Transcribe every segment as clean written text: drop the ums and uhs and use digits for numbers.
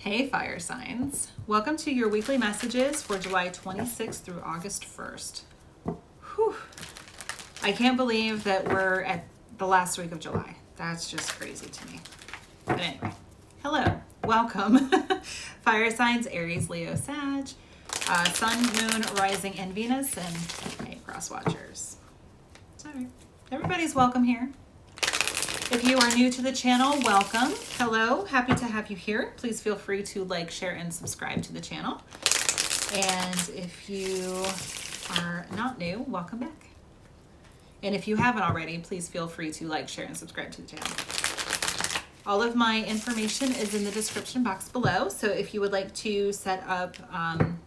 Hey fire signs, welcome to your weekly messages for July 26th through August 1st. Whew. I can't believe that we're at the last week of July. That's just crazy to me. But anyway, hello, welcome. Fire signs, Aries, Leo, Sag, Sun, Moon, Rising, and Venus, and hey, cross watchers. Sorry, everybody's welcome here. If you are new to the channel, welcome. Hello, happy to have you here. Please feel free to like, share, and subscribe to the channel. And if you are not new, welcome back. And if you haven't already, please feel free to like, share, and subscribe to the channel. All of my information is in the description box below. So if you would like to set up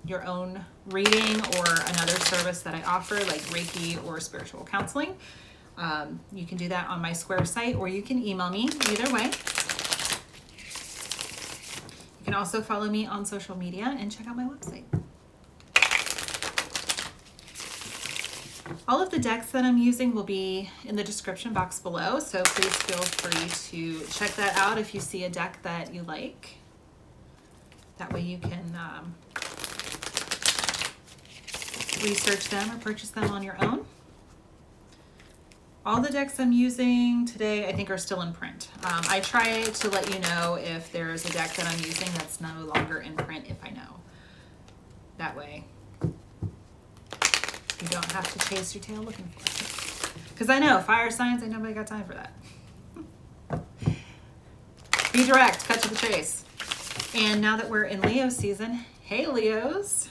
your own reading or another service that I offer, like Reiki or spiritual counseling, you can do that on my Square site, or you can email me, either way. You can also follow me on social media and check out my website. All of the decks that I'm using will be in the description box below, so please feel free to check that out if you see a deck that you like. That way you can research them or purchase them on your own. All the decks I'm using today, I think, are still in print. I try to let you know if there's a deck that I'm using that's no longer in print if I know. That way, you don't have to chase your tail looking for it. Because I know, fire signs, ain't nobody got time for that. Be direct, cut to the chase. And now that we're in Leo season, hey Leos,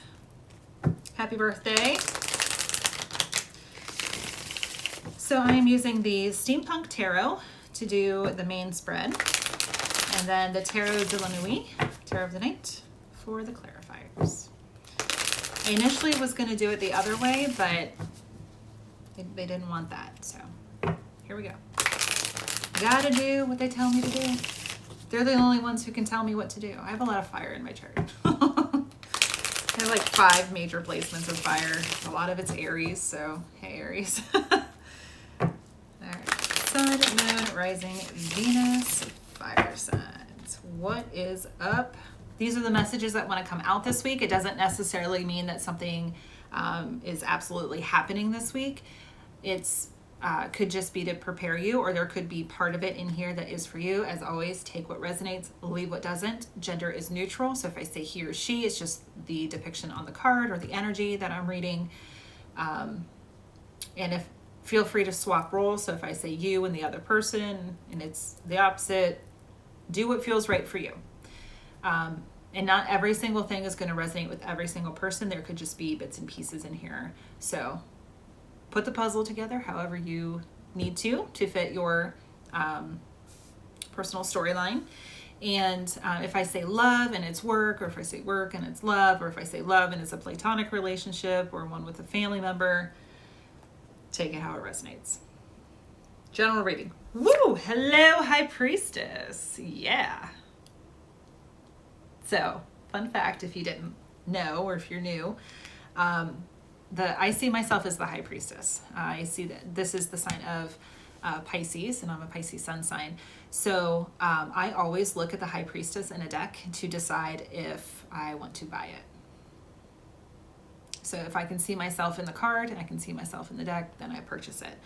happy birthday. So I am using the Steampunk Tarot to do the main spread, and then the Tarot de la Nuit, Tarot of the Night, for the clarifiers. I initially was going to do it the other way, but they didn't want that, so here we go. Gotta do what they tell me to do. They're the only ones who can tell me what to do. I have a lot of fire in my chart. I have like 5 major placements of fire. A lot of it's Aries, so hey Aries. Sun, Moon, Rising, Venus, fire signs. What is up? These are the messages that want to come out this week. It doesn't necessarily mean that something is absolutely happening this week. It's could just be to prepare you, or there could be part of it in here that is for you. As always, take what resonates, leave what doesn't. Gender is neutral, so if I say he or she, it's just the depiction on the card or the energy that I'm reading. And feel free to swap roles. So if I say you and the other person and it's the opposite, do what feels right for you. And not every single thing is going to resonate with every single person. There could just be bits and pieces in here. So put the puzzle together however you need to fit your personal storyline. And if I say love and it's work, or if I say work and it's love, or if I say love and it's a platonic relationship or one with a family member, take it how it resonates. General reading. Woo! Hello, High Priestess. Yeah. So, fun fact, if you didn't know, or if you're new, I see myself as the High Priestess. I see that this is the sign of Pisces, and I'm a Pisces sun sign. So I always look at the High Priestess in a deck to decide if I want to buy it. So if I can see myself in the card and I can see myself in the deck, then I purchase it.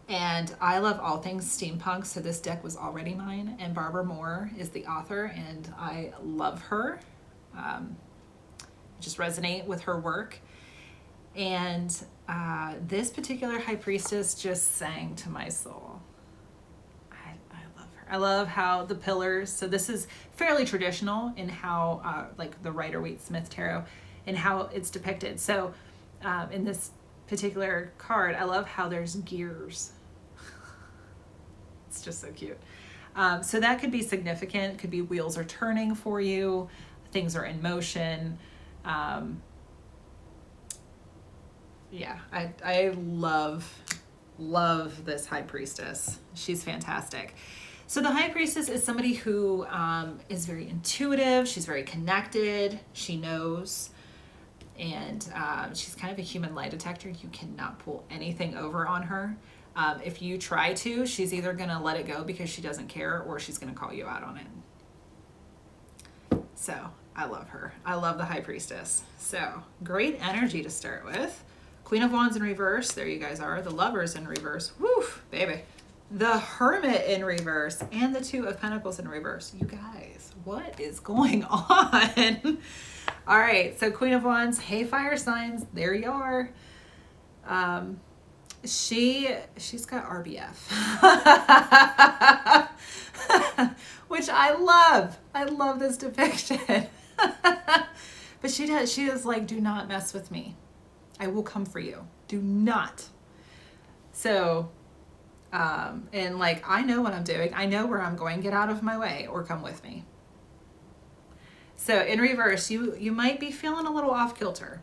And I love all things steampunk, so this deck was already mine. And Barbara Moore is the author, and I love her. Just resonate with her work. And this particular High Priestess just sang to my soul. I love her. I love how the pillars, so this is fairly traditional in how, like the Rider-Waite-Smith Tarot, and how it's depicted. So in this particular card, I love how there's gears. It's just so cute. So that could be significant. It could be wheels are turning for you. Things are in motion. Yeah, I love this High Priestess. She's fantastic. So the High Priestess is somebody who is very intuitive. She's very connected. She knows. And she's kind of a human lie detector. You cannot pull anything over on her. If you try to, she's either going to let it go because she doesn't care, or she's going to call you out on it. So I love her. I love the High Priestess. So great energy to start with. Queen of Wands in reverse. There you guys are. The Lovers in reverse. Woo, baby. The Hermit in reverse and the Two of Pentacles in reverse. You guys, what is going on? All right, so Queen of Wands, hey fire signs, there you are. She's got RBF. Which I love. I love this depiction. But she is like, do not mess with me. I will come for you. Do not. So, and like, I know what I'm doing. I know where I'm going. Get out of my way or come with me. So in reverse, you might be feeling a little off kilter.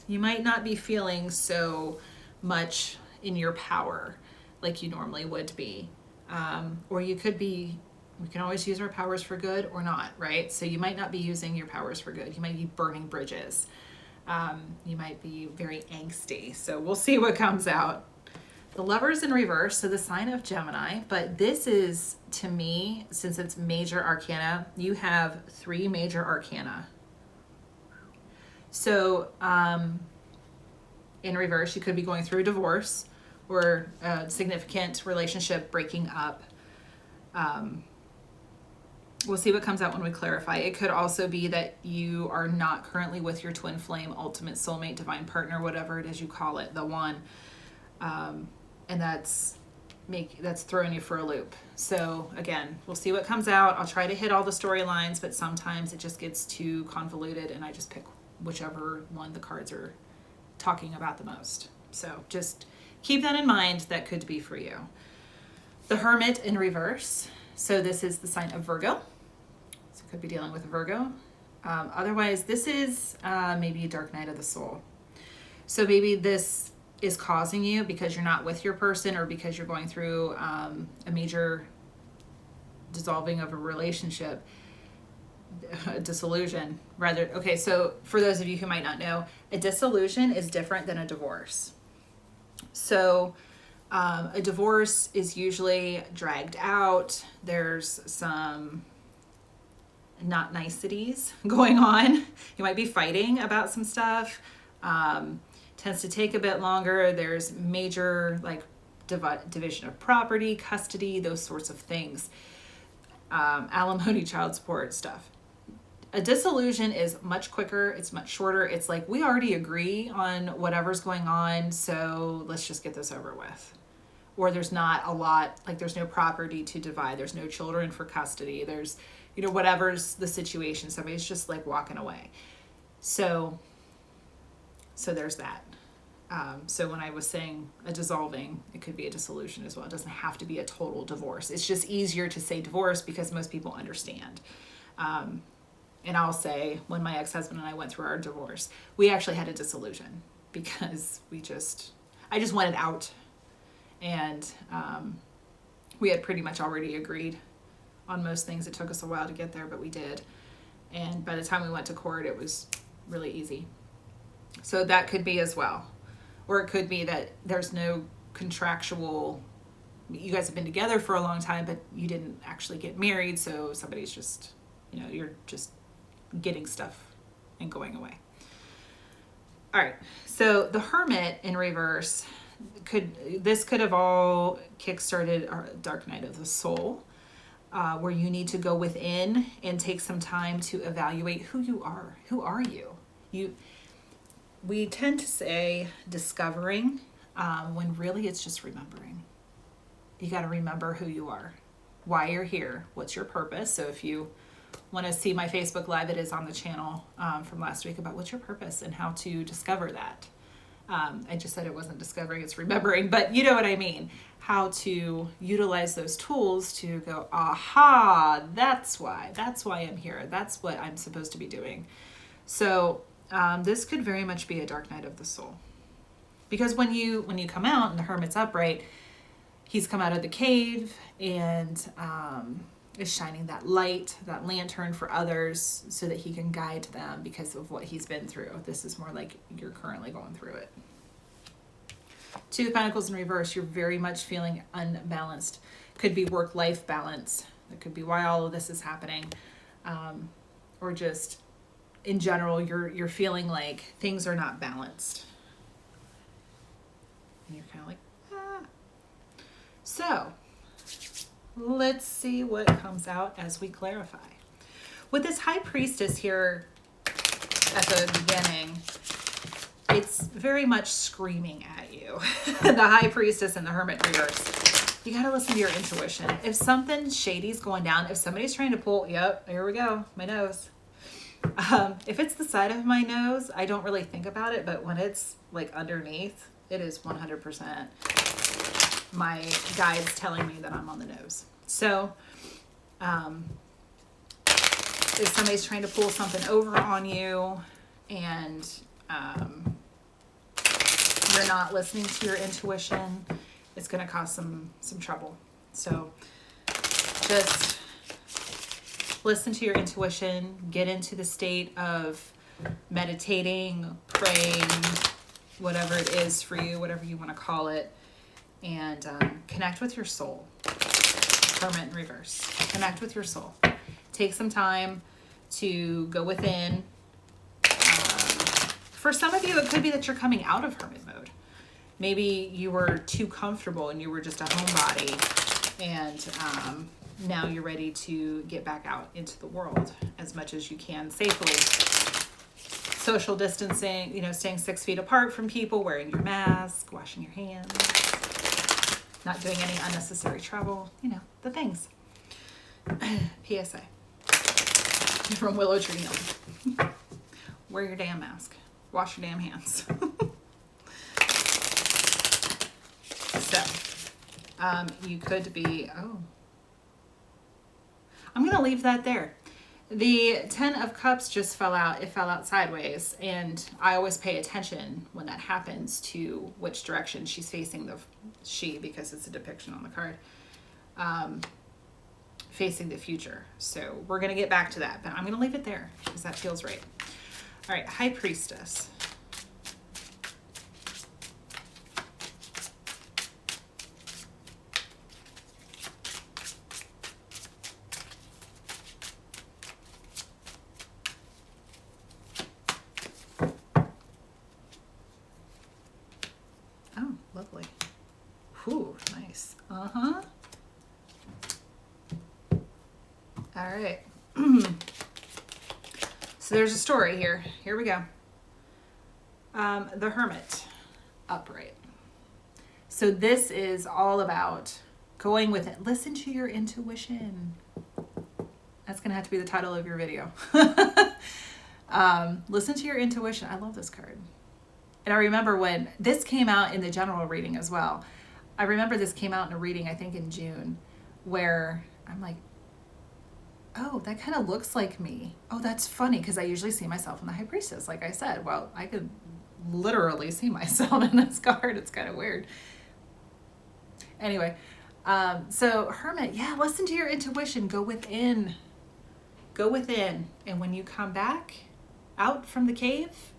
You might not be feeling so much in your power like you normally would be. Or you could be, we can always use our powers for good or not, right? So you might not be using your powers for good. You might be burning bridges. You might be very angsty. So we'll see what comes out. The Lovers in reverse, so the sign of Gemini, but this is, to me, since it's major arcana, you have 3 major arcana. So in reverse, you could be going through a divorce or a significant relationship breaking up. We'll see what comes out when we clarify. It could also be that you are not currently with your twin flame, ultimate soulmate, divine partner, whatever it is you call it, the one. And that's throwing you for a loop. So again, we'll see what comes out. I'll try to hit all the storylines, but sometimes it just gets too convoluted and I just pick whichever one the cards are talking about the most. So just keep that in mind. That could be for you. The Hermit in reverse. So this is the sign of Virgo. So could be dealing with Virgo. Otherwise, this is maybe a dark night of the soul. So maybe this is causing you because you're not with your person or because you're going through a major dissolving of a relationship, a dissolution rather. Okay, so for those of you who might not know, a dissolution is different than a divorce. So a divorce is usually dragged out. There's some not niceties going on. You might be fighting about some stuff. Tends to take a bit longer. There's major like division of property, custody, those sorts of things. Alimony, child support stuff. A dissolution is much quicker. It's much shorter. It's like, we already agree on whatever's going on, so let's just get this over with. Or there's not a lot, like there's no property to divide. There's no children for custody. There's, whatever's the situation. Somebody's just like walking away. So there's that. So when I was saying a dissolving, it could be a dissolution as well. It doesn't have to be a total divorce. It's just easier to say divorce because most people understand. And I'll say, when my ex-husband and I went through our divorce, we actually had a dissolution because I just wanted out. And we had pretty much already agreed on most things. It took us a while to get there, but we did. And by the time we went to court, it was really easy. So that could be as well. Or it could be that there's no contractual, you guys have been together for a long time, but you didn't actually get married. So somebody's just, you're just getting stuff and going away. All right. So the Hermit in reverse could have all kickstarted our Dark Night of the Soul, where you need to go within and take some time to evaluate who you are. Who are you? We tend to say discovering, when really it's just remembering. You got to remember who you are, why you're here, what's your purpose. So if you want to see my Facebook Live, it is on the channel from last week about what's your purpose and how to discover that. I just said it wasn't discovering, it's remembering, but you know what I mean. How to utilize those tools to go, aha, that's why I'm here. That's what I'm supposed to be doing. So this could very much be a dark night of the soul. Because when you come out and the Hermit's upright, he's come out of the cave and is shining that light, that lantern for others so that he can guide them because of what he's been through. This is more like you're currently going through it. Two of Pentacles in reverse, you're very much feeling unbalanced. Could be work-life balance. That could be why all of this is happening. or just in general, you're feeling like things are not balanced. And you're kind of like, ah. So let's see what comes out as we clarify. With this High Priestess here at the beginning, it's very much screaming at you. The High Priestess and the Hermit reverse. You got to listen to your intuition. If something shady's going down, if somebody's trying to pull, yep, here we go, my nose. If it's the side of my nose, I don't really think about it, but when it's like underneath, it is 100% my guides telling me that I'm on the nose. So, if somebody's trying to pull something over on you and you're not listening to your intuition, it's going to cause some trouble. So just listen to your intuition, get into the state of meditating, praying, whatever it is for you, whatever you want to call it, and connect with your soul. Hermit in reverse. Connect with your soul. Take some time to go within. For some of you, it could be that you're coming out of hermit mode. Maybe you were too comfortable and you were just a homebody, and now you're ready to get back out into the world as much as you can safely. Social distancing, staying 6 feet apart from people, wearing your mask, washing your hands, not doing any unnecessary travel, the things. PSA from Willow Tree Healing. Wear your damn mask. Wash your damn hands. So, you could be, I'm going to leave that there. The 10 of Cups just fell out. It fell out sideways. And I always pay attention when that happens to which direction she's facing, because it's a depiction on the card, facing the future. So we're going to get back to that, but I'm going to leave it there because that feels right. All right, High Priestess. Oh, lovely. Whew, nice. Uh-huh. All right. So there's a story here. Here we go. The Hermit, upright. So this is all about going with it. Listen to your intuition. That's going to have to be the title of your video. Listen to your intuition. I love this card. And I remember when this came out in the general reading as well. I remember this came out in a reading, I think in June, where I'm like, oh, that kind of looks like me. Oh, that's funny, because I usually see myself in the High Priestess. Like I said, well, I could literally see myself in this card. It's kind of weird. Anyway, so Hermit, yeah, listen to your intuition. Go within. Go within. And when you come back out from the cave,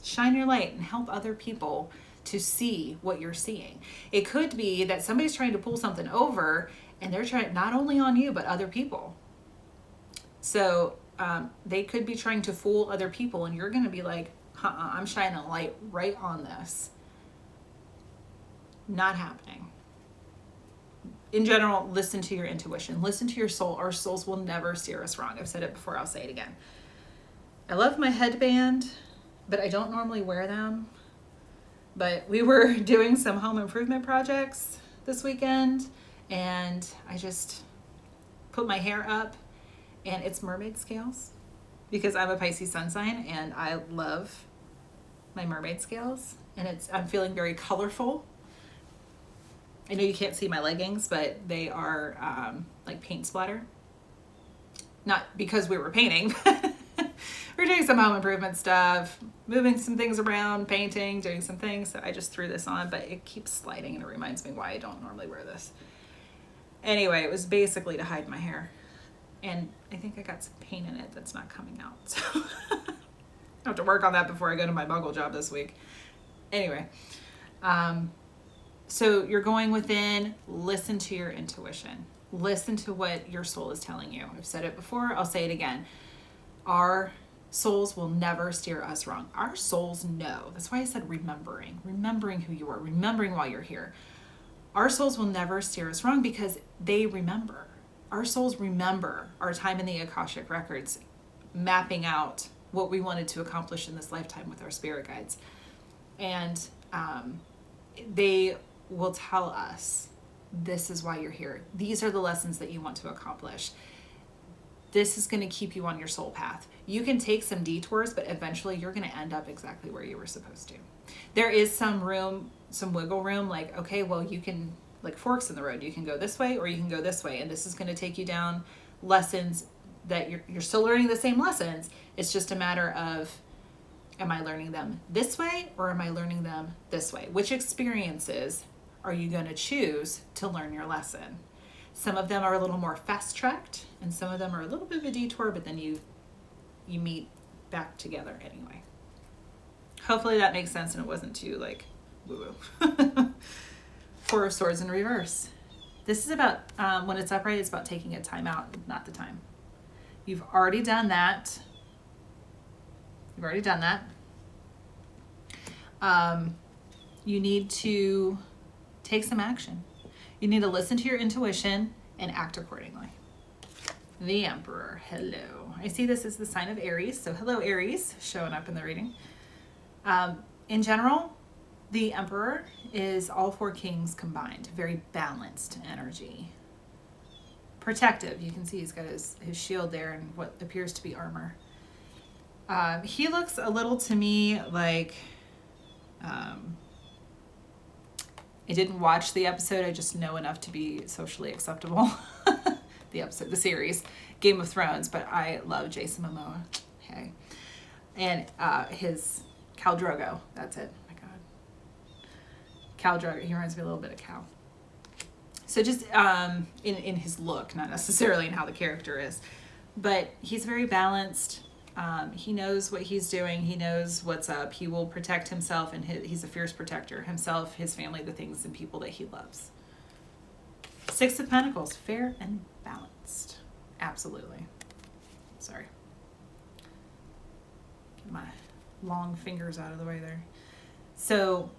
shine your light and help other people to see what you're seeing. It could be that somebody's trying to pull something over and they're trying not only on you, but other people. So they could be trying to fool other people, and you're going to be like, I'm shining a light right on this. Not happening. In general, listen to your intuition. Listen to your soul. Our souls will never steer us wrong. I've said it before. I'll say it again. I love my headband, but I don't normally wear them. But we were doing some home improvement projects this weekend, and I just put my hair up, and it's mermaid scales because I'm a Pisces sun sign and I love my mermaid scales, and I'm feeling very colorful. I know you can't see my leggings, but they are like paint splatter. Not because we were painting. We're doing some home improvement stuff, moving some things around, painting, doing some things. So I just threw this on, but it keeps sliding and it reminds me why I don't normally wear this. Anyway, it was basically to hide my hair. And I think I got some paint in it that's not coming out. So I have to work on that before I go to my muggle job this week. Anyway, so you're going within, listen to your intuition. Listen to what your soul is telling you. I've said it before, I'll say it again. Our souls will never steer us wrong. Our souls know. That's why I said remembering who you are, remembering why you're here. Our souls will never steer us wrong because they remember. Our souls remember our time in the Akashic records, mapping out what we wanted to accomplish in this lifetime with our spirit guides. And they will tell us, this is why you're here. These are the lessons that you want to accomplish. This is going to keep you on your soul path. You can take some detours, but eventually you're going to end up exactly where you were supposed to. There is some room, some wiggle room, like, okay, well, you can, like forks in the road. You can go this way or you can go this way. And this is going to take you down lessons that you're still learning the same lessons. It's just a matter of, am I learning them this way or am I learning them this way? Which experiences are you going to choose to learn your lesson? Some of them are a little more fast-tracked, and some of them are a little bit of a detour, but then you meet back together anyway. Hopefully that makes sense and it wasn't too, like, woo-woo. Four of Swords in reverse. This is about, when it's upright, it's about taking a time out, not the time. You've already done that. You need to take some action. You need to listen to your intuition and act accordingly. The Emperor, hello. I see this as the sign of Aries, so hello Aries, showing up in the reading. In general, the Emperor is all four kings combined, very balanced energy. Protective, you can see he's got his shield there and what appears to be armor. He looks a little to me like, I didn't watch the episode, I just know enough to be socially acceptable. The series, Game of Thrones, but I love Jason Momoa. Hey. And his Khal Drogo, that's it. Oh my God. Khal Drogo, he reminds me a little bit of Khal. So just in his look, not necessarily in how the character is, but he's very balanced. He knows what he's doing. He knows what's up. He will protect himself, and he's a fierce protector. Himself, his family, the things and people that he loves. Six of Pentacles, fair and balanced. Absolutely. Sorry. Get my long fingers out of the way there. So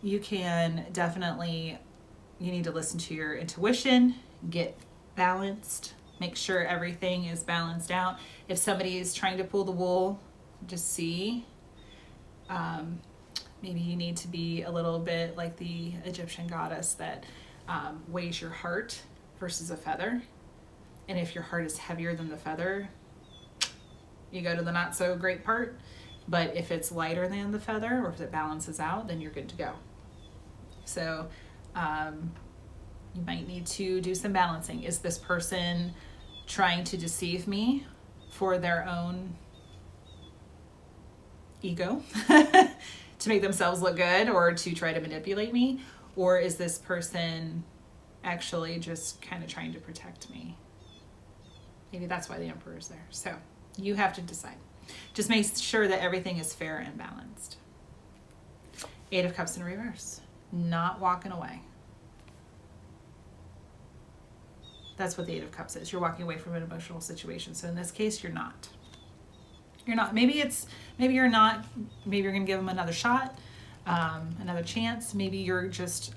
you can definitely, you need to listen to your intuition, get balanced, make sure everything is balanced out. If somebody is trying to pull the wool, just see. Maybe you need to be a little bit like the Egyptian goddess that weighs your heart versus a feather. And if your heart is heavier than the feather, you go to the not so great part. But if it's lighter than the feather, or if it balances out, then you're good to go. So you might need to do some balancing. Is this person trying to deceive me for their own ego to make themselves look good, or to try to manipulate me? Or is this person actually just kind of trying to protect me? Maybe that's why the Emperor's there. So you have to decide. Just make sure that everything is fair and balanced. Eight of Cups in reverse. Not walking away. That's what the Eight of Cups is. You're walking away from an emotional situation. So in this case, you're not. You're not. Maybe you're not. Maybe you're going to give them another shot, another chance. Maybe you're just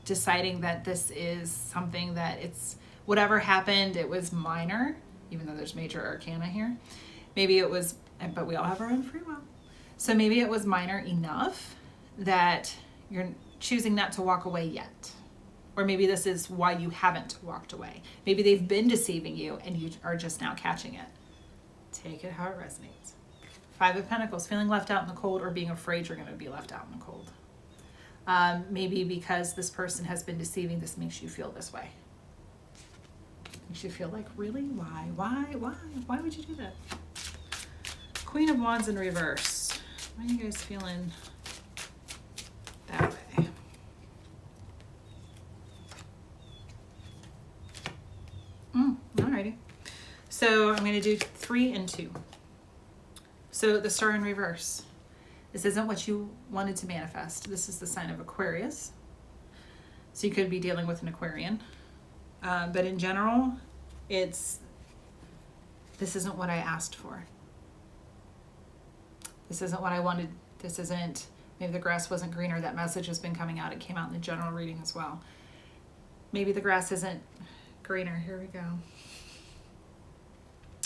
deciding that this is something that it's, whatever happened, it was minor, even though there's major arcana here. Maybe it was, but we all have our own free will. So maybe it was minor enough that you're choosing not to walk away yet. Or maybe this is why you haven't walked away. Maybe they've been deceiving you and you are just now catching it. Take it how it resonates. Five of Pentacles, feeling left out in the cold or being afraid you're going to be left out in the cold. Maybe because this person has been deceiving, this makes you feel this way. Makes you feel like, really? Why would you do that? Queen of Wands in reverse. Why are you guys feeling that way? Alrighty. So I'm going to do 3 and 2. So the Star in reverse. This isn't what you wanted to manifest. This is the sign of Aquarius. So you could be dealing with an Aquarian. But in general, it's This isn't what I asked for. This isn't what I wanted. This isn't, maybe the grass wasn't greener. That message has been coming out. It came out in the general reading as well. Maybe the grass isn't greener. Here we go.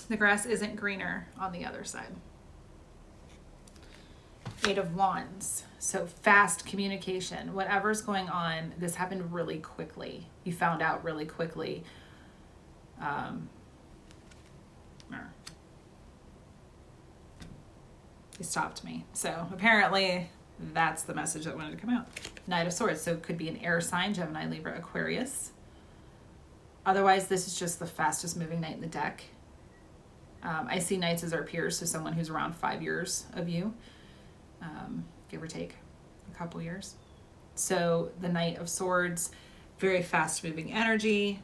The grass isn't greener on the other side. 8 of Wands. So fast communication. Whatever's going on, this happened really quickly. You found out really quickly. He stopped me. So apparently that's the message that wanted to come out. Knight of Swords. So it could be an air sign, Gemini, Libra, Aquarius. Otherwise, this is just the fastest moving knight in the deck. I see knights as our peers, so someone who's around 5 years of you, give or take a couple years. So the Knight of Swords, very fast moving energy.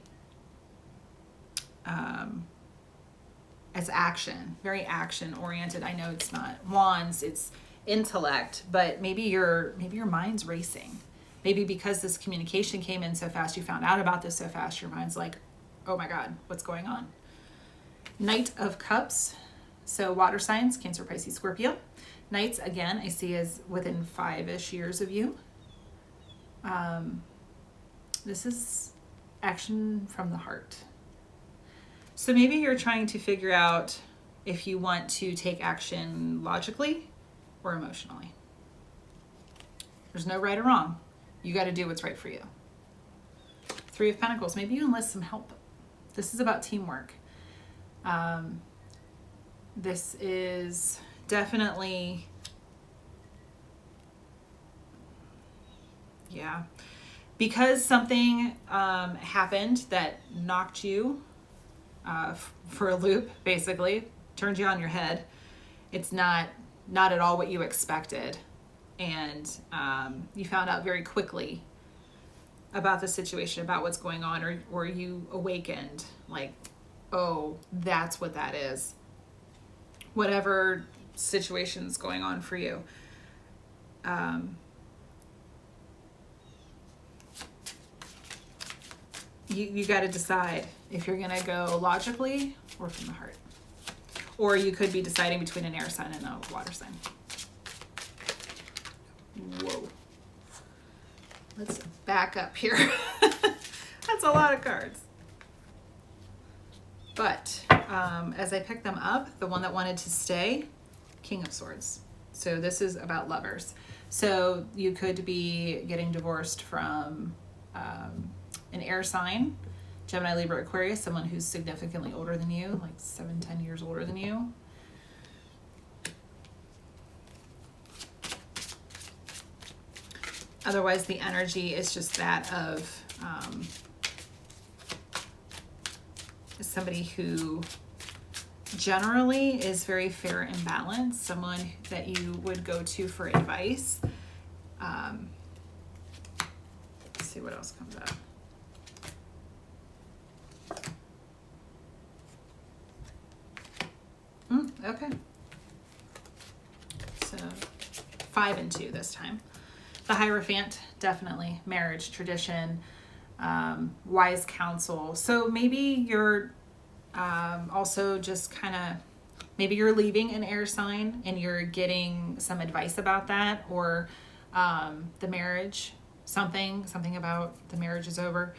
It's action, very action oriented. I know it's not Wands, it's intellect, but maybe your mind's racing. Maybe because this communication came in so fast, you found out about this so fast, your mind's like, oh my God, what's going on? Knight of Cups, so water signs, Cancer, Pisces, Scorpio. Knights, again, I see as within 5-ish years of you. This is action from the heart. So maybe you're trying to figure out if you want to take action logically or emotionally. There's no right or wrong. You got to do what's right for you. 3 of Pentacles. Maybe you enlist some help. This is about teamwork. This is definitely, yeah, because something happened that knocked you for a loop, basically, turned you on your head. It's not at all what you expected. And you found out very quickly about the situation, about what's going on, or you awakened like, oh, that's what that is. Whatever situation's going on for you. You got to decide if you're going to go logically or from the heart. Or you could be deciding between an air sign and a water sign. Whoa. Let's back up here. That's a lot of cards. But as I pick them up, the one that wanted to stay, King of Swords. So this is about lovers. So you could be getting divorced from an air sign, Gemini, Libra, Aquarius, someone who's significantly older than you, like 7-10 years older than you. Otherwise, the energy is just that of somebody who generally is very fair and balanced, someone that you would go to for advice. Let's see what else comes up. Okay. So 5 and 2 this time. The Hierophant, definitely. Marriage, tradition, wise counsel. So maybe you're also just kind of, maybe you're leaving an air sign and you're getting some advice about that, or the marriage, something about the marriage is over.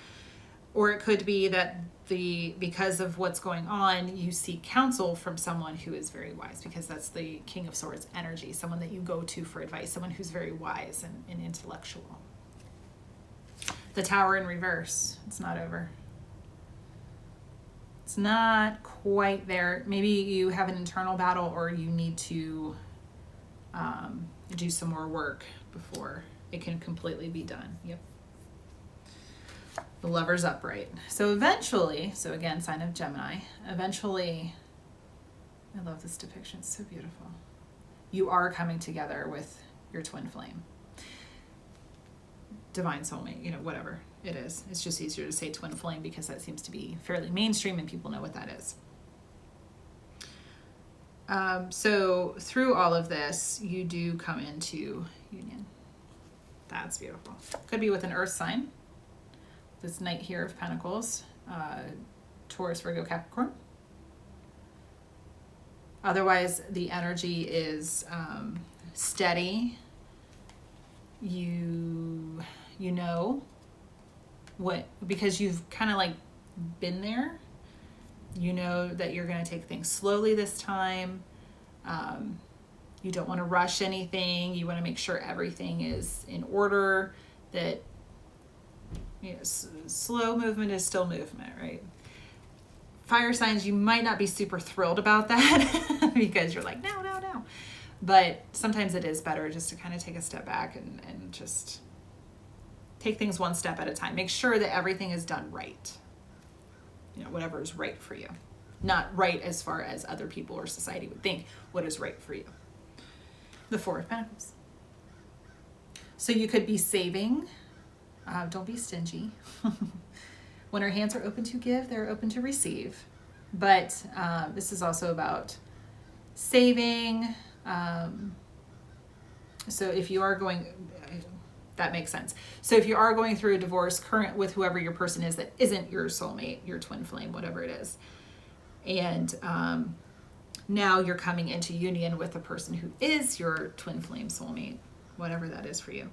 Or it could be that because of what's going on, you seek counsel from someone who is very wise, because that's the King of Swords energy, someone that you go to for advice, someone who's very wise and intellectual. The Tower in reverse. It's not over. It's not quite there. Maybe you have an internal battle, or you need to do some more work before it can completely be done. Yep. The Lover's upright. So eventually, so again, sign of Gemini, eventually, I love this depiction, it's so beautiful. You are coming together with your twin flame. Divine soulmate, whatever it is. It's just easier to say twin flame because that seems to be fairly mainstream and people know what that is. So through all of this, you do come into union. That's beautiful. Could be with an earth sign. This Knight here of Pentacles, Taurus, Virgo, Capricorn. Otherwise, the energy is steady. You know what, because you've kind of like been there. You know that you're going to take things slowly this time. You don't want to rush anything. You want to make sure everything is in order, that slow movement is still movement, right? Fire signs, you might not be super thrilled about that because you're like, no. But sometimes it is better just to kind of take a step back and just take things one step at a time. Make sure that everything is done right. Whatever is right for you. Not right as far as other people or society would think. What is right for you? The Four of Pentacles. So you could be saving. Don't be stingy. When our hands are open to give, they're open to receive. But this is also about saving. So if you are going, that makes sense. So if you are going through a divorce current with whoever your person is that isn't your soulmate, your twin flame, whatever it is, and now you're coming into union with a person who is your twin flame soulmate, whatever that is for you,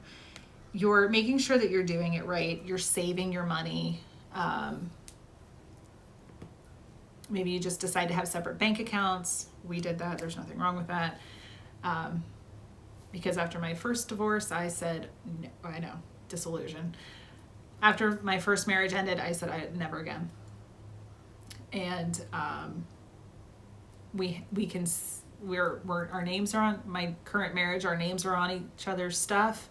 you're making sure that you're doing it right. You're saving your money. Maybe you just decide to have separate bank accounts. We did that. There's nothing wrong with that. Because after my first divorce, I said, no, I know, disillusion. After my first marriage ended, I said, never again. And we're our names are on my current marriage. Our names are on each other's stuff.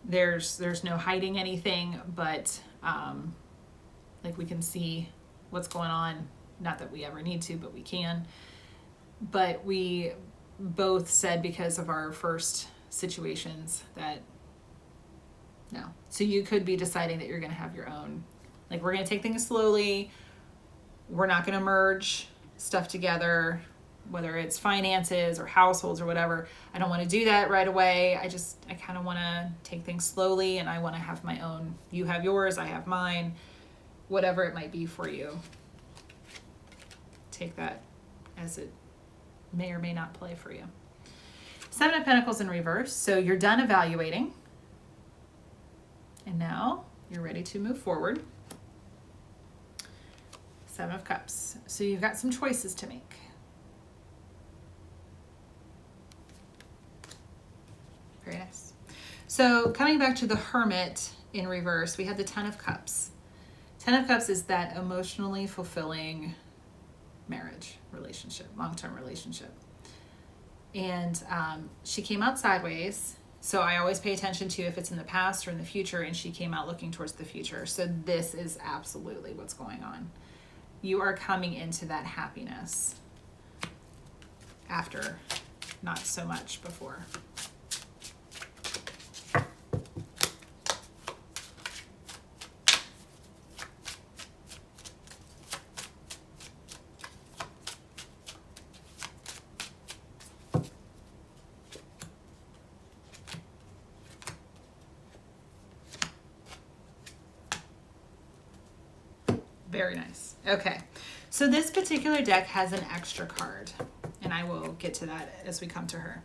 There's no hiding anything, but like we can see what's going on. Not that we ever need to, but we can. But we both said, because of our first situations, that no. So you could be deciding that you're going to have your own, like, we're going to take things slowly. We're not going to merge stuff together, whether it's finances or households or whatever. I don't want to do that right away. I kind of want to take things slowly, and I want to have my own. You have yours, I have mine, whatever it might be for you. Take that as it may or may not play for you. Seven of Pentacles in reverse. So you're done evaluating. And now you're ready to move forward. Seven of Cups. So you've got some choices to make. Very nice. So coming back to the Hermit in reverse, we had the Ten of Cups. Ten of Cups is that emotionally fulfilling marriage relationship, long-term relationship. And she came out sideways. So I always pay attention to if it's in the past or in the future, and she came out looking towards the future. So this is absolutely what's going on. You are coming into that happiness after not so much before. Very nice. Okay, so this particular deck has an extra card, and I will get to that as we come to her.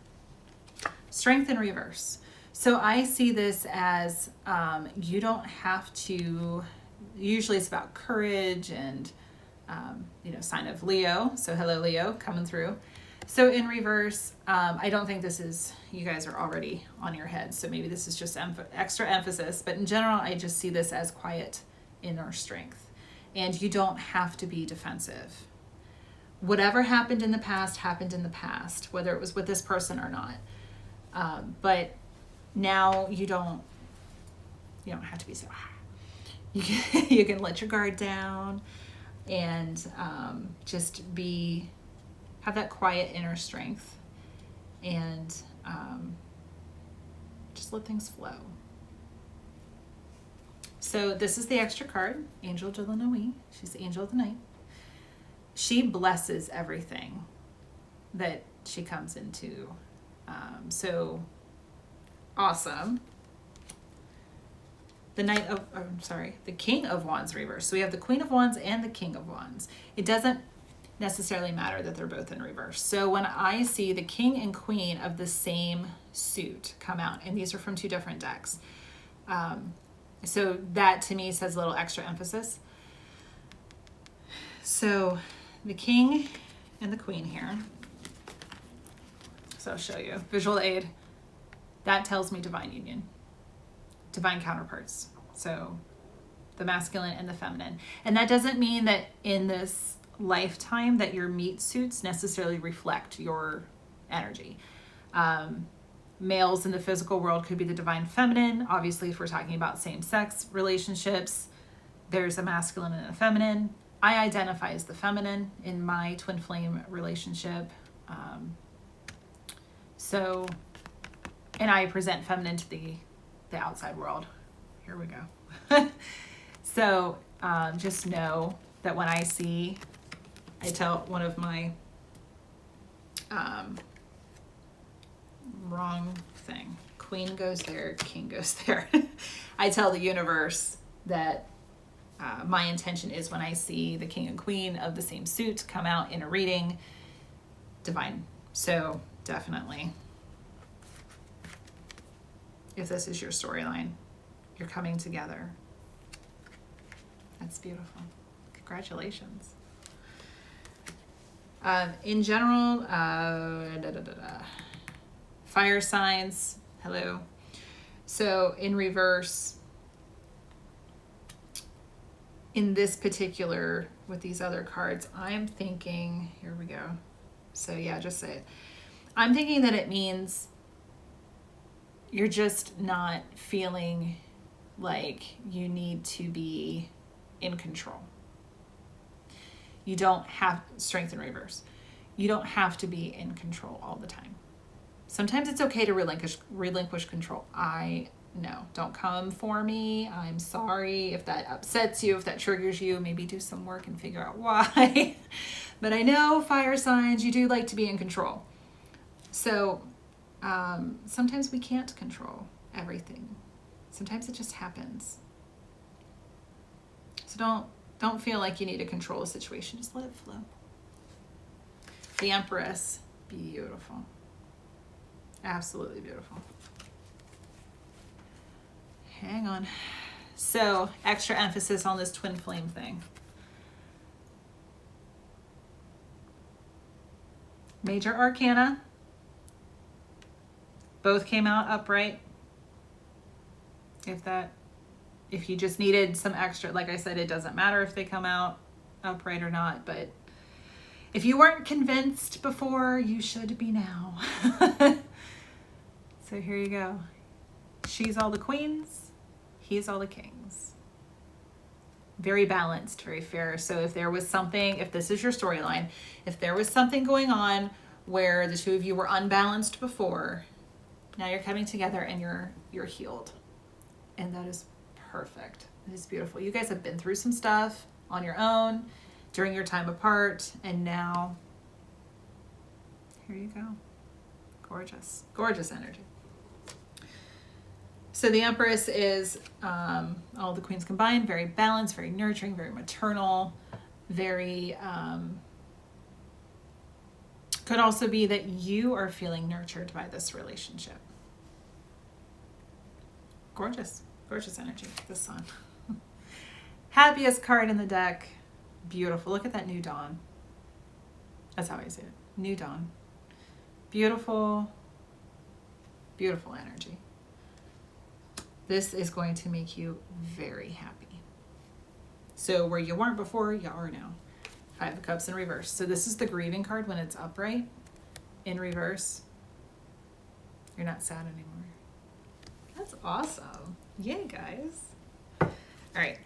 Strength in reverse. So I see this as you don't have to, usually it's about courage and, sign of Leo. So hello, Leo, coming through. So in reverse, I don't think this is, you guys are already on your head, so maybe this is just extra emphasis, but in general, I just see this as quiet inner strength. And you don't have to be defensive. Whatever happened in the past, whether it was with this person or not. But now you don't have to be so, you can let your guard down and just have that quiet inner strength, and just let things flow. So this is the extra card, Angel de la Nuit. She's the angel of the night. She blesses everything that she comes into. So awesome. The King of Wands reverse. So we have the Queen of Wands and the King of Wands. It doesn't, necessarily matter that they're both in reverse. So when I see the king and queen of the same suit come out, and these are from two different decks, so that to me says a little extra emphasis. So the king and the queen here. So I'll show you. Visual aid. That tells me divine union. Divine counterparts. So the masculine and the feminine. And that doesn't mean that in this lifetime that your meat suits necessarily reflect your energy. Males in the physical world could be the divine feminine. Obviously, if we're talking about same-sex relationships, there's a masculine and a feminine. I identify as the feminine in my twin flame relationship. And I present feminine to the outside world. Here we go. So just know that when I see, I tell one of my wrong thing. Queen goes there, king goes there. I tell the universe that my intention is when I see the king and queen of the same suit come out in a reading, divine. So definitely, if this is your storyline, you're coming together. That's beautiful. Congratulations. In general, fire signs, hello. So in reverse, in this particular, with these other cards, I'm thinking, here we go. So yeah, just say it. I'm thinking that it means you're just not feeling like you need to be in control. You don't have strength in reverse. You don't have to be in control all the time. Sometimes it's okay to relinquish control. I know. Don't come for me. I'm sorry if that upsets you, if that triggers you. Maybe do some work and figure out why. But I know, fire signs, you do like to be in control. So sometimes we can't control everything. Sometimes it just happens. So don't feel like you need to control a situation. Just let it flow. The Empress, beautiful. Absolutely beautiful. Hang on. So, extra emphasis on this twin flame thing. Major Arcana. Both came out upright. If you just needed some extra, like I said, it doesn't matter if they come out upright or not, but if you weren't convinced before, you should be now. So here you go. She's all the queens, he's all the kings. Very balanced, very fair. So if there was something, if this is your storyline, if there was something going on where the two of you were unbalanced before, now you're coming together and you're healed. And that is perfect. It is beautiful. You guys have been through some stuff on your own during your time apart, and now here you go. Gorgeous, gorgeous energy. So the Empress is all the queens combined, very balanced, very nurturing, very maternal, very, could also be that you are feeling nurtured by this relationship. Gorgeous, gorgeous energy, the Sun. Happiest card in the deck, beautiful. Look at that new dawn. That's how I see it, new dawn. Beautiful, beautiful energy. This is going to make you very happy. So where you weren't before, you are now. Five of Cups in reverse. So this is the grieving card when it's upright. In reverse, you're not sad anymore. That's awesome. Yay, guys. All right.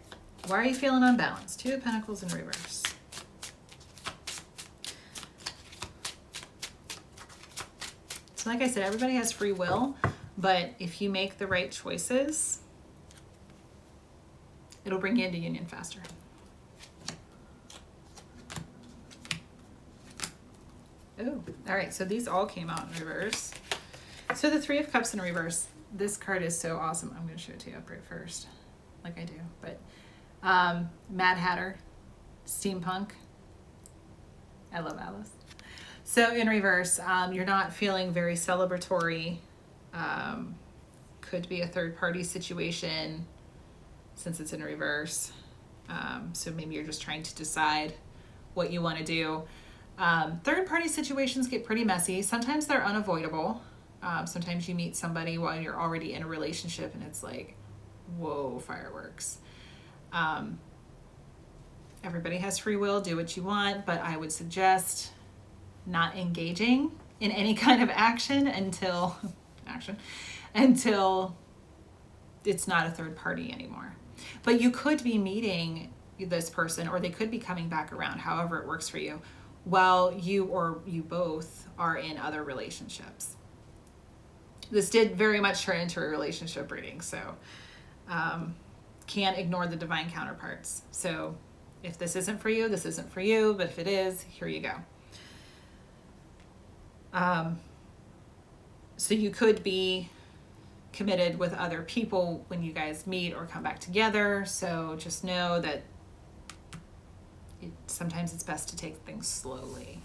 Why are you feeling unbalanced? Two of Pentacles in reverse. So like I said, everybody has free will. But if you make the right choices, it'll bring you into union faster. Oh, all right. So these all came out in reverse. So the Three of Cups in reverse. This card is so awesome. I'm going to show it to you upright first, like I do. But Mad Hatter, Steampunk. I love Alice. So in reverse, you're not feeling very celebratory. Could be a third party situation since it's in reverse. So maybe you're just trying to decide what you want to do. Third party situations get pretty messy. Sometimes they're unavoidable. Sometimes you meet somebody while you're already in a relationship and it's like, whoa, fireworks. Everybody has free will, do what you want, but I would suggest not engaging in any kind of action until it's not a third party anymore. But you could be meeting this person, or they could be coming back around, however it works for you, while you or you both are in other relationships. This did very much turn into a relationship reading, so can't ignore the divine counterparts. So if this isn't for you, this isn't for you, but if it is, here you go. So you could be committed with other people when you guys meet or come back together. So just know that sometimes it's best to take things slowly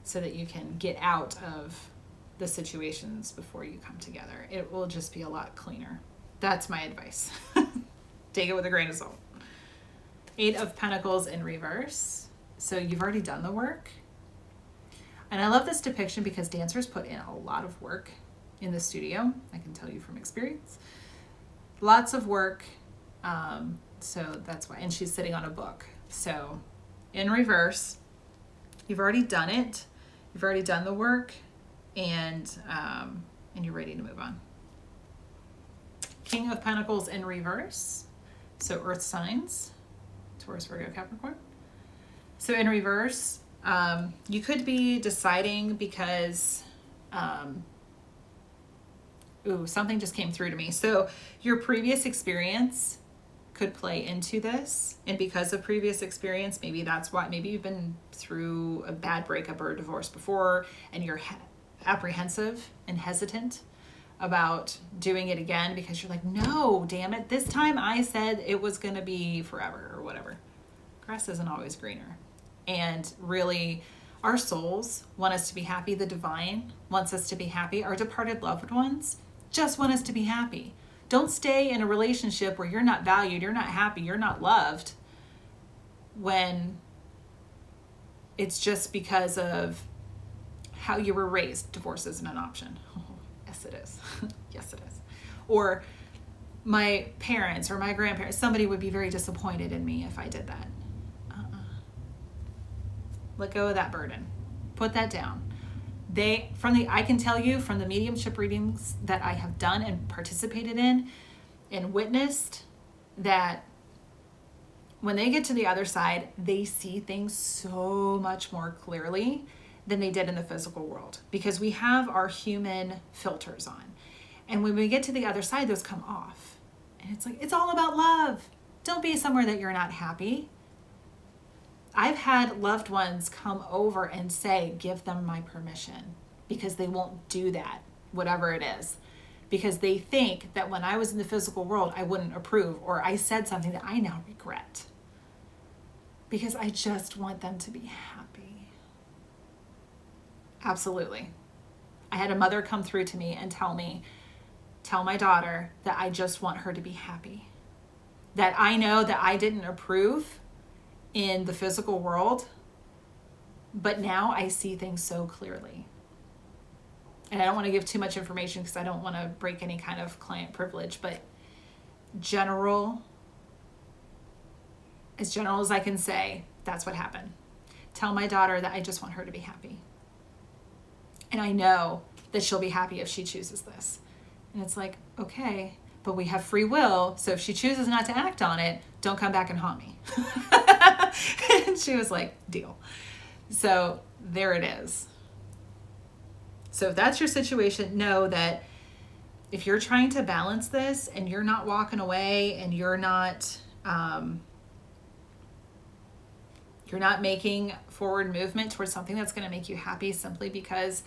so that you can get out of the situations before you come together. It will just be a lot cleaner. That's my advice. Take it with a grain of salt. 8 of Pentacles in reverse. So you've already done the work. And I love this depiction because dancers put in a lot of work in the studio. I can tell you from experience. Lots of work. So that's why. And she's sitting on a book. So in reverse, you've already done it. You've already done the work. And you're ready to move on. King of Pentacles in reverse. So earth signs. Taurus, Virgo, Capricorn. So in reverse, you could be deciding because, something just came through to me. So your previous experience could play into this. And because of previous experience, maybe that's why, maybe you've been through a bad breakup or a divorce before and you're apprehensive and hesitant about doing it again because you're like, no, damn it. This time I said it was going to be forever or whatever. Grass isn't always greener. And really, our souls want us to be happy. The divine wants us to be happy. Our departed loved ones just want us to be happy. Don't stay in a relationship where you're not valued, you're not happy, you're not loved when it's just because of how you were raised. Divorce isn't an option. Oh, yes, it is. Yes, it is. Or my parents or my grandparents, somebody would be very disappointed in me if I did that. Let go of that burden. Put that down. I can tell you from the mediumship readings that I have done and participated in and witnessed that when they get to the other side, they see things so much more clearly than they did in the physical world because we have our human filters on. And when we get to the other side, those come off. And it's like, it's all about love. Don't be somewhere that you're not happy. I've had loved ones come over and say, give them my permission, because they won't do that, whatever it is, because they think that when I was in the physical world, I wouldn't approve, or I said something that I now regret, because I just want them to be happy. Absolutely. I had a mother come through to me and tell my daughter that I just want her to be happy, that I know that I didn't approve in the physical world, but now I see things so clearly. And I don't want to give too much information because I don't want to break any kind of client privilege, but as general as I can say, that's what happened. Tell my daughter that I just want her to be happy. And I know that she'll be happy if she chooses this. And it's like, okay, but we have free will, so if she chooses not to act on it, don't come back and haunt me. And she was like, deal. So there it is. So if that's your situation, know that if you're trying to balance this and you're not walking away and you're not making forward movement towards something that's going to make you happy simply because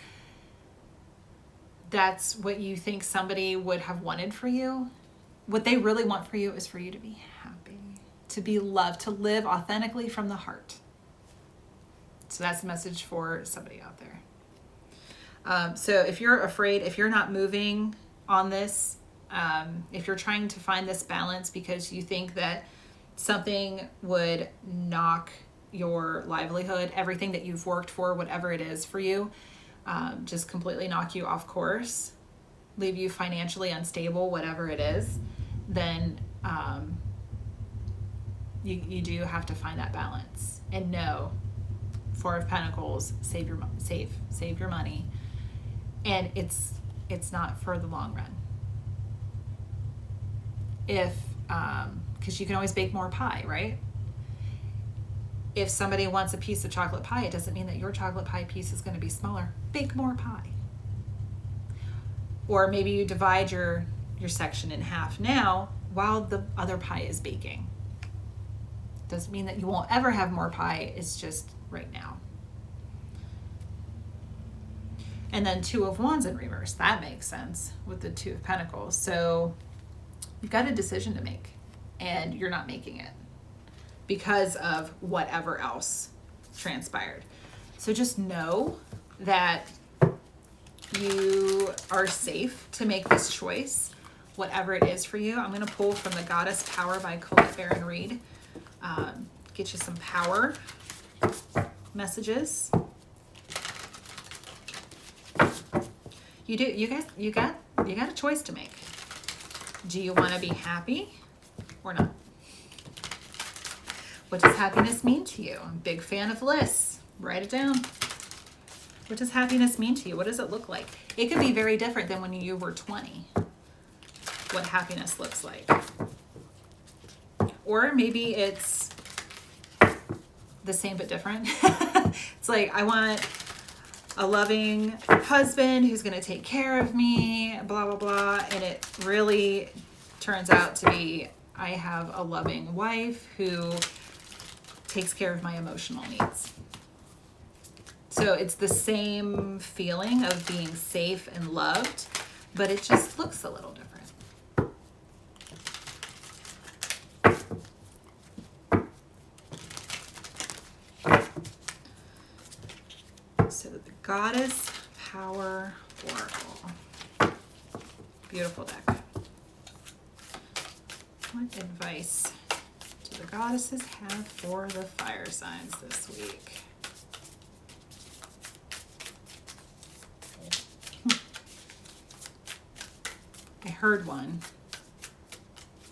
that's what you think somebody would have wanted for you. What they really want for you is for you to be happy, to be loved, to live authentically from the heart. So So that's the message for somebody out there. So if you're afraid, if you're not moving on this, if you're trying to find this balance because you think that something would knock your livelihood, everything that you've worked for, whatever it is for you, just completely knock you off course, leave you financially unstable, whatever it is, then you do have to find that balance. And no, Four of Pentacles, save your money, and it's not for the long run. If because you can always bake more pie, right? If somebody wants a piece of chocolate pie, it doesn't mean that your chocolate pie piece is going to be smaller. Bake more pie. Or maybe you divide your section in half now while the other pie is baking. Doesn't mean that you won't ever have more pie. It's just right now. And then Two of Wands in reverse. That makes sense with the Two of Pentacles. So you've got a decision to make, and you're not making it because of whatever else transpired. So just know that you are safe to make this choice, whatever it is for you. I'm going to pull from the Goddess Power by Collette Baron-Reid. Get you some power messages. You got a choice to make. Do you want to be happy or not? What does happiness mean to you? I'm a big fan of lists. Write it down. What does happiness mean to you? What does it look like? It could be very different than when you were 20. What happiness looks like. Or maybe it's the same but different. It's like, I want a loving husband who's going to take care of me, blah, blah, blah. And it really turns out to be, I have a loving wife who takes care of my emotional needs. So it's the same feeling of being safe and loved, but it just looks a little different. So the Goddess Power Oracle. Beautiful deck. What advice do the goddesses have for the fire signs this week? I heard one,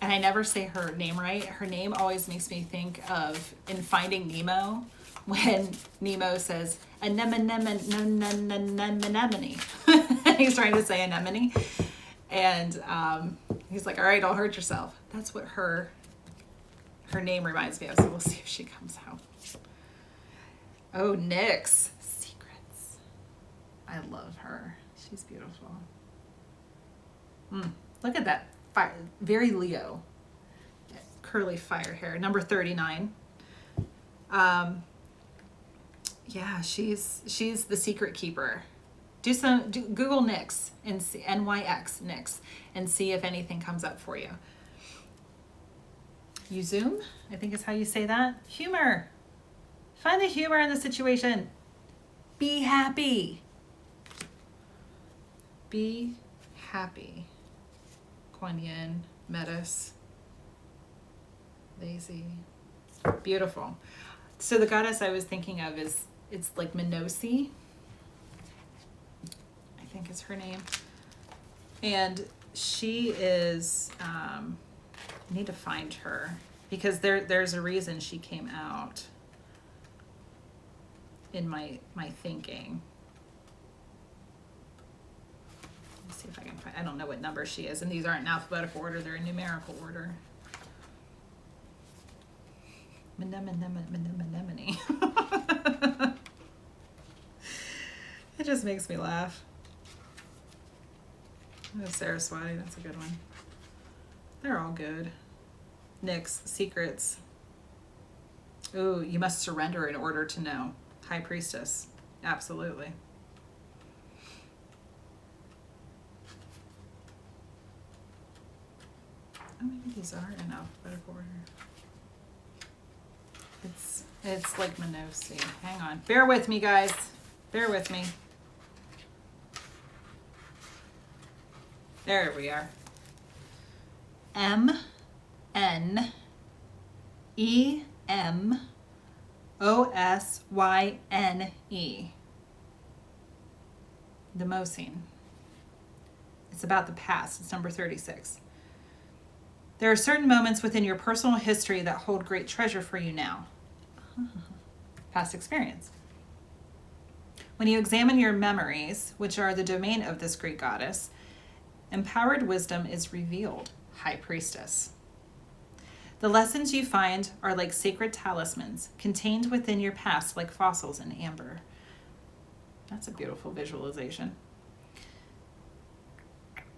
and I never say her name right. Her name always makes me think of in Finding Nemo when Nemo says anemone. He's trying to say anemone, and he's like, "All right, don't hurt yourself." That's what her name reminds me of. So we'll see if she comes out. Oh, Nyx Secrets. I love her. She's beautiful. Look at that fire, very Leo, curly fire hair. Number 39. Yeah, she's the secret keeper. Google Nyx and see NYX Nyx and see if anything comes up for you. You zoom, I think is how you say that. Humor. Find the humor in the situation. Be happy. Be happy. Kuan Yin, Metis, Lazy. Beautiful. So the goddess I was thinking of is, it's like Minosi, I think is her name. And she is, I need to find her because there's a reason she came out in my thinking. See if I can find, I don't know what number she is, and these aren't in alphabetical order, they're in numerical order. Anemone. It just makes me laugh. Oh, Saraswati, that's a good one. They're all good. Nyx, Secrets. Ooh, you must surrender in order to know. High Priestess, absolutely. Oh, maybe these are in alphabetical order. It's It's like Minosi. Hang on. Bear with me, guys. Bear with me. There we are. Mnemosyne. Demosine. It's about the past. It's number 36. There are certain moments within your personal history that hold great treasure for you now. Past experience. When you examine your memories, which are the domain of this great goddess, empowered wisdom is revealed, High Priestess. The lessons you find are like sacred talismans, contained within your past like fossils in amber. That's a beautiful visualization.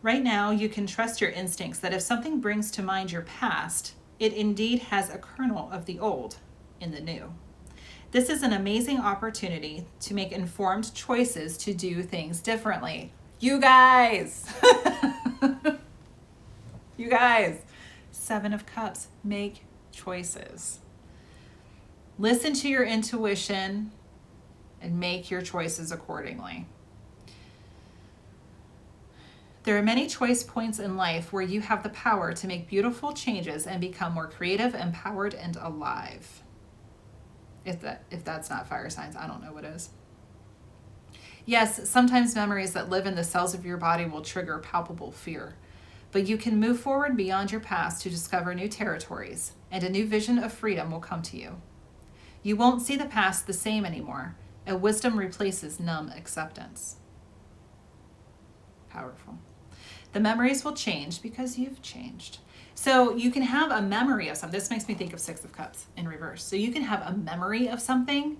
Right now, you can trust your instincts that if something brings to mind your past, it indeed has a kernel of the old in the new. This is an amazing opportunity to make informed choices to do things differently. You guys! You guys! 7 of Cups. Make choices. Listen to your intuition and make your choices accordingly. There are many choice points in life where you have the power to make beautiful changes and become more creative, empowered, and alive. If that's not fire signs, I don't know what is. Yes, sometimes memories that live in the cells of your body will trigger palpable fear, but you can move forward beyond your past to discover new territories, and a new vision of freedom will come to you. You won't see the past the same anymore, and wisdom replaces numb acceptance. Powerful. The memories will change because you've changed. So you can have a memory of something. This makes me think of 6 of Cups in reverse. So you can have a memory of something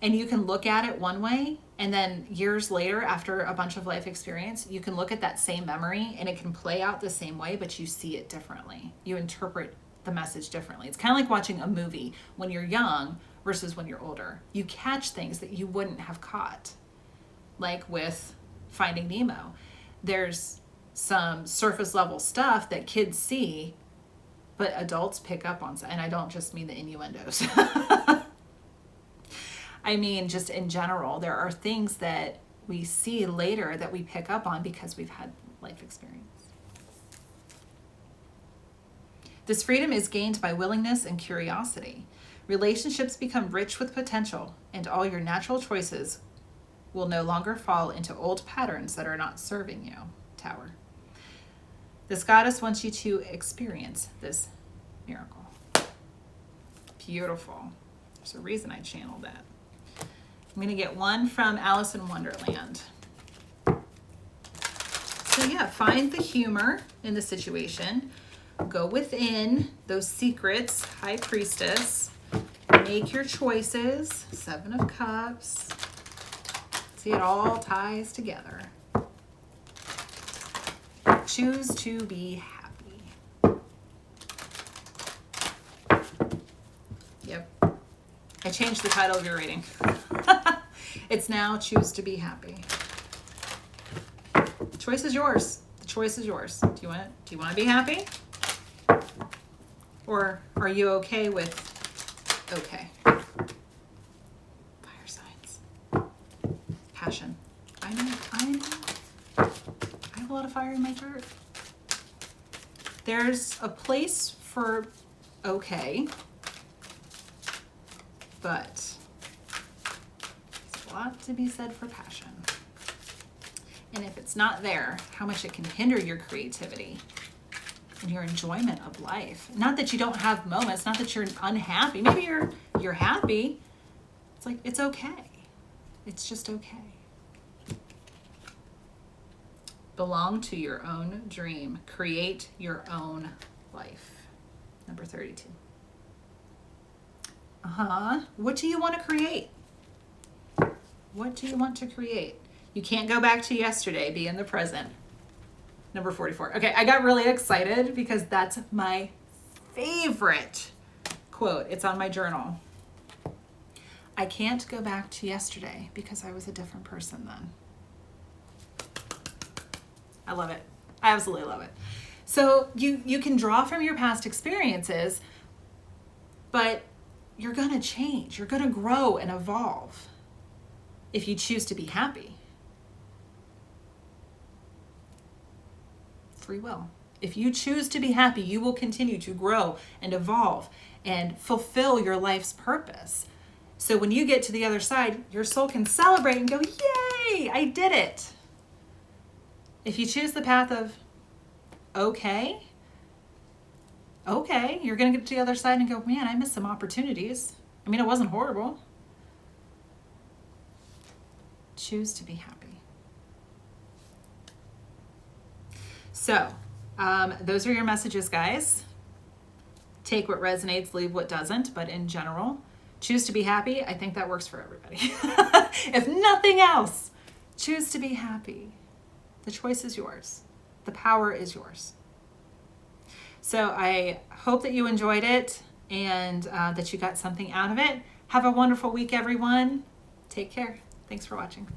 and you can look at it one way, and then years later, after a bunch of life experience, you can look at that same memory and it can play out the same way, but you see it differently. You interpret the message differently. It's kind of like watching a movie when you're young versus when you're older. You catch things that you wouldn't have caught, like with Finding Nemo. There's some surface level stuff that kids see, but adults pick up on. And I don't just mean the innuendos. I mean, just in general, there are things that we see later that we pick up on because we've had life experience. This freedom is gained by willingness and curiosity. Relationships become rich with potential, and all your natural choices will no longer fall into old patterns that are not serving you. Tower. This goddess wants you to experience this miracle. Beautiful. There's a reason I channeled that. I'm going to get one from Alice in Wonderland. So yeah, find the humor in the situation. Go within those secrets, High Priestess. Make your choices, 7 of Cups. See, it all ties together. Choose to be happy. Yep. I changed the title of your reading. It's now Choose to be happy. The choice is yours. The choice is yours. Do you want to be happy? Or are you okay with okay? Fire signs. Passion. I know. I have a lot of fire in my chart. There's a place for okay, but there's a lot to be said for passion. And if it's not there, how much it can hinder your creativity and your enjoyment of life. Not that you don't have moments, not that you're unhappy. Maybe you're happy. It's like, it's okay. It's just okay. Belong to your own dream. Create your own life. Number 32. What do you want to create? What do you want to create? You can't go back to yesterday. Be in the present. Number 44. Okay, I got really excited because that's my favorite quote. It's on my journal. I can't go back to yesterday because I was a different person then. I love it. I absolutely love it. So you can draw from your past experiences, but you're going to change. You're going to grow and evolve if you choose to be happy. Free will. If you choose to be happy, you will continue to grow and evolve and fulfill your life's purpose. So when you get to the other side, your soul can celebrate and go, yay, I did it. If you choose the path of, okay, you're going to get to the other side and go, man, I missed some opportunities. I mean, it wasn't horrible. Choose to be happy. So, those are your messages, guys. Take what resonates, leave what doesn't, but in general, choose to be happy. I think that works for everybody. If nothing else, choose to be happy. The choice is yours. The power is yours. So I hope that you enjoyed it and that you got something out of it. Have a wonderful week, everyone. Take care. Thanks for watching.